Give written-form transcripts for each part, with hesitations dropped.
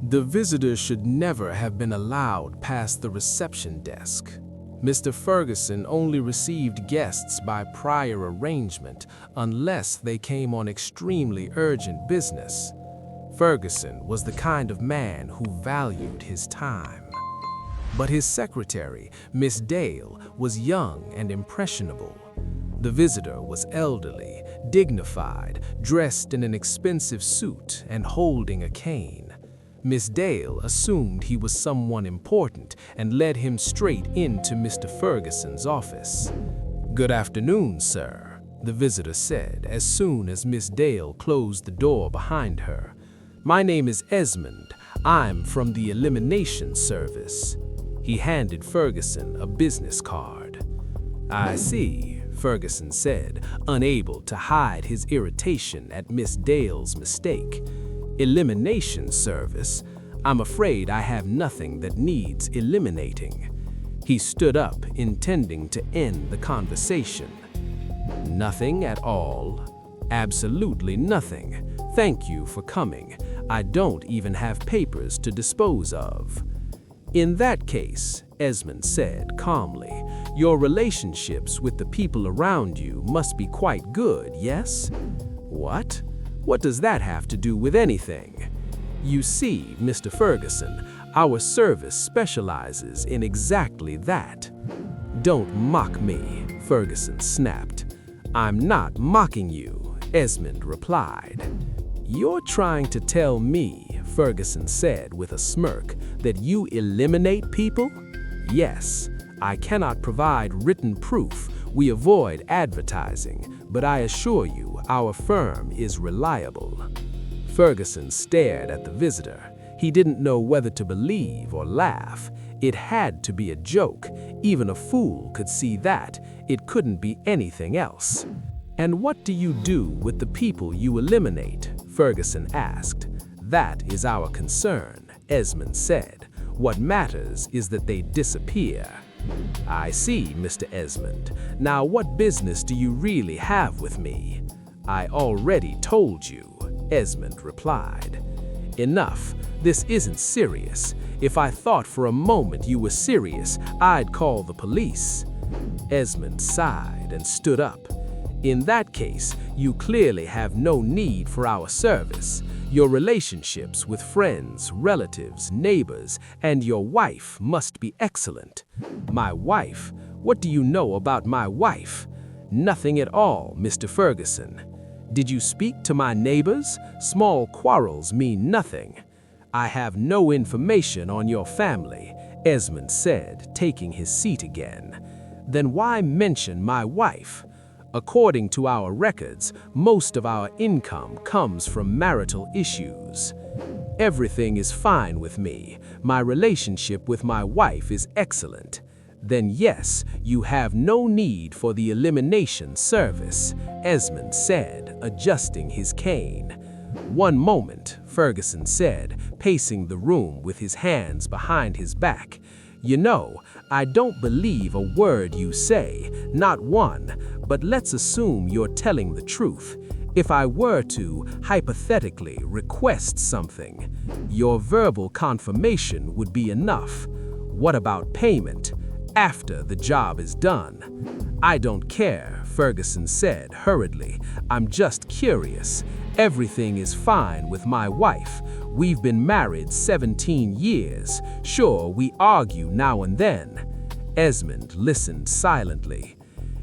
The visitor should never have been allowed past the reception desk. Mr. Ferguson only received guests by prior arrangement unless they came on extremely urgent business. Ferguson was the kind of man who valued his time. But his secretary, Miss Dale, was young and impressionable. The visitor was elderly, dignified, dressed in an expensive suit and holding a cane. Miss Dale assumed he was someone important and led him straight into Mr. Ferguson's office. "Good afternoon, sir," the visitor said as soon as Miss Dale closed the door behind her. "My name is Esmond. I'm from the Elimination Service." He handed Ferguson a business card. "I see," Ferguson said, unable to hide his irritation at Miss Dale's mistake. "Elimination Service? I'm afraid I have nothing that needs eliminating." He stood up, intending to end the conversation. "Nothing at all?" "Absolutely nothing. Thank you for coming. I don't even have papers to dispose of." "In that case," Esmond said calmly, "your relationships with the people around you must be quite good, yes?" "What? What does that have to do with anything?" "You see, Mr. Ferguson, our service specializes in exactly that." "Don't mock me," Ferguson snapped. "I'm not mocking you," Esmond replied. "You're trying to tell me," Ferguson said with a smirk, "that you eliminate people?" "Yes, I cannot provide written proof. We avoid advertising, but I assure you our firm is reliable." Ferguson stared at the visitor. He didn't know whether to believe or laugh. It had to be a joke. Even a fool could see that. It couldn't be anything else. "And what do you do with the people you eliminate?" Ferguson asked. "That is our concern," Esmond said. "What matters is that they disappear." "I see, Mr. Esmond. Now what business do you really have with me?" "I already told you," Esmond replied. "Enough. This isn't serious. If I thought for a moment you were serious, I'd call the police." Esmond sighed and stood up. "In that case, you clearly have no need for our service. Your relationships with friends, relatives, neighbors, and your wife must be excellent." "My wife? What do you know about my wife?" "Nothing at all, Mr. Ferguson." "Did you speak to my neighbors? Small quarrels mean nothing." "I have no information on your family," Esmond said, taking his seat again. "Then why mention my wife?" "According to our records, most of our income comes from marital issues." "Everything is fine with me. My relationship with my wife is excellent." "Then yes, you have no need for the elimination service," Esmond said, adjusting his cane. "One moment," Ferguson said, pacing the room with his hands behind his back. "You know, I don't believe a word you say, not one, but let's assume you're telling the truth. If I were to, hypothetically, request something, your verbal confirmation would be enough. What about payment? After the job is done?" "I don't care," Ferguson said hurriedly. "I'm just curious. Everything is fine with my wife. We've been married 17 years. Sure, we argue now and then." Esmond listened silently.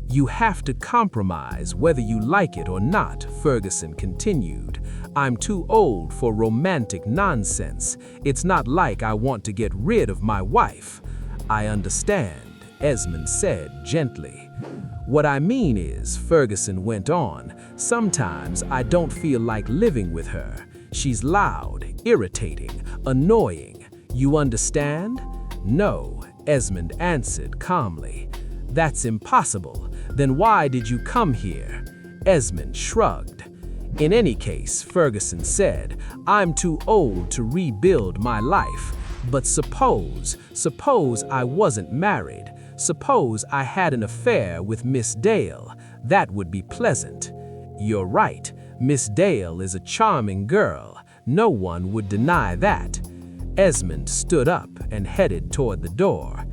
"You have to compromise whether you like it or not," Ferguson continued. "I'm too old for romantic nonsense. It's not like I want to get rid of my wife." "I understand," Esmond said gently. "What I mean is," Ferguson went on, "sometimes I don't feel like living with her. She's loud, irritating, annoying. You understand?" "No," Esmond answered calmly. "That's impossible. Then why did you come here?" Esmond shrugged. "In any case," Ferguson said, "I'm too old to rebuild my life. But suppose I wasn't married. Suppose I had an affair with Miss Dale. That would be pleasant." "You're right. Miss Dale is a charming girl. No one would deny that." Esmond stood up and headed toward the door.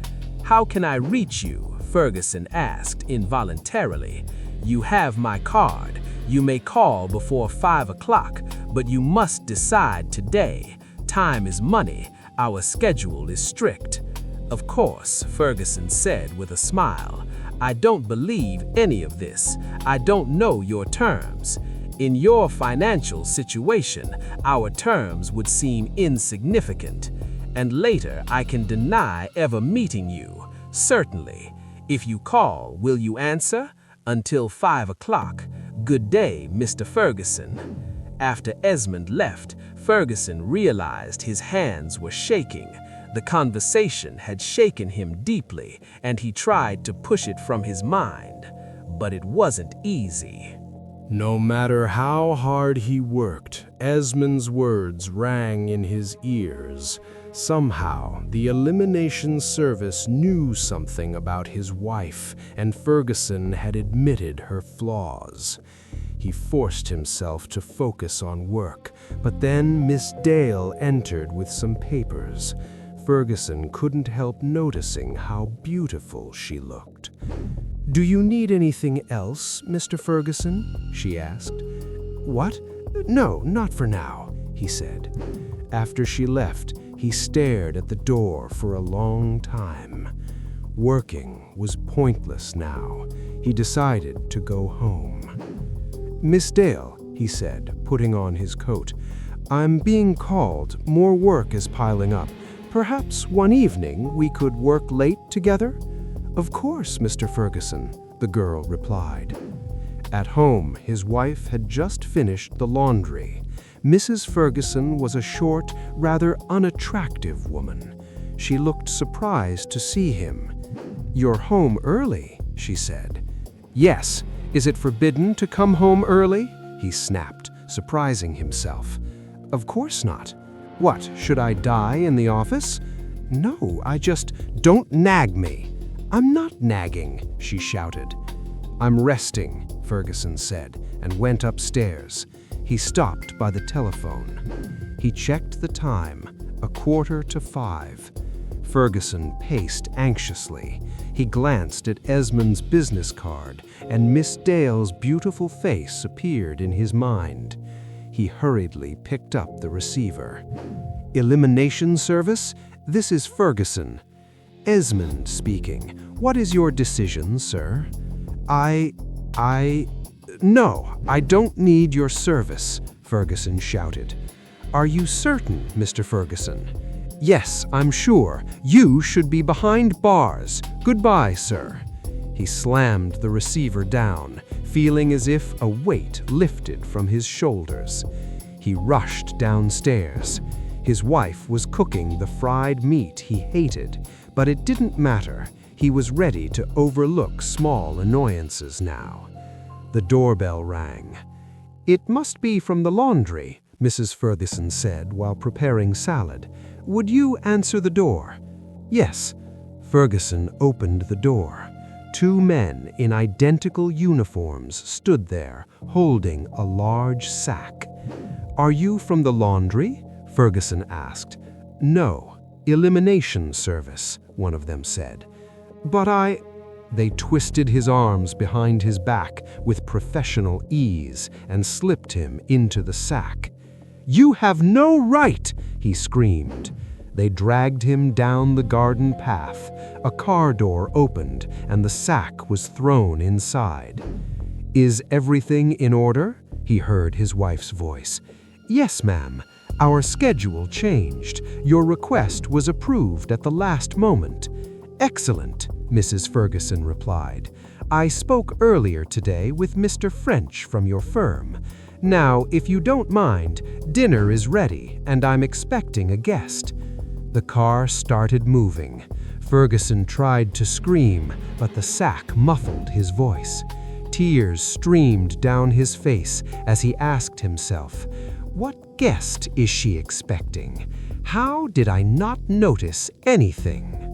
"How can I reach you?" Ferguson asked involuntarily. "You have my card. You may call before 5 o'clock, but you must decide today. Time is money. Our schedule is strict." "Of course," Ferguson said with a smile. "I don't believe any of this. I don't know your terms. In your financial situation, our terms would seem insignificant. And later I can deny ever meeting you. Certainly. If you call, will you answer? Until 5 o'clock. Good day, Mr. Ferguson." After Esmond left, Ferguson realized his hands were shaking. The conversation had shaken him deeply, and he tried to push it from his mind. But it wasn't easy. No matter how hard he worked, Esmond's words rang in his ears. Somehow, the elimination service knew something about his wife, and Ferguson had admitted her flaws. He forced himself to focus on work, but then Miss Dale entered with some papers. Ferguson couldn't help noticing how beautiful she looked. "Do you need anything else, Mr. Ferguson?" she asked. "What? No, not for now," he said. After she left, he stared at the door for a long time. Working was pointless now. He decided to go home. "Miss Dale," he said, putting on his coat, "I'm being called. More work is piling up. Perhaps one evening we could work late together?" "Of course, Mr. Ferguson," the girl replied. At home, his wife had just finished the laundry. Mrs. Ferguson was a short, rather unattractive woman. She looked surprised to see him. "You're home early," she said. "Yes. Is it forbidden to come home early?" he snapped, surprising himself. "Of course not. What, should I die in the office?" "No, don't nag me." "I'm not nagging," she shouted. "I'm resting," Ferguson said, and went upstairs. He stopped by the telephone. He checked the time, 5:15. Ferguson paced anxiously. He glanced at Esmond's business card, and Miss Dale's beautiful face appeared in his mind. He hurriedly picked up the receiver. "Elimination service? This is Ferguson." "Esmond speaking. What is your decision, sir?" No, I don't need your service," Ferguson shouted. "Are you certain, Mr. Ferguson?" "Yes, I'm sure. You should be behind bars. Goodbye, sir." He slammed the receiver down, feeling as if a weight lifted from his shoulders. He rushed downstairs. His wife was cooking the fried meat he hated, but it didn't matter. He was ready to overlook small annoyances now. The doorbell rang. "It must be from the laundry," Mrs. Ferguson said while preparing salad. "Would you answer the door?" "Yes." Ferguson opened the door. Two men in identical uniforms stood there, holding a large sack. "Are you from the laundry?" Ferguson asked. "No, elimination service," one of them said. "But They twisted his arms behind his back with professional ease and slipped him into the sack. "You have no right!" he screamed. They dragged him down the garden path. A car door opened and the sack was thrown inside. "Is everything in order?" he heard his wife's voice. "Yes, ma'am. Our schedule changed. Your request was approved at the last moment." "Excellent," Mrs. Ferguson replied. "I spoke earlier today with Mr. French from your firm. Now, if you don't mind, dinner is ready, and I'm expecting a guest." The car started moving. Ferguson tried to scream, but the sack muffled his voice. Tears streamed down his face as he asked himself, "What guest is she expecting? How did I not notice anything?"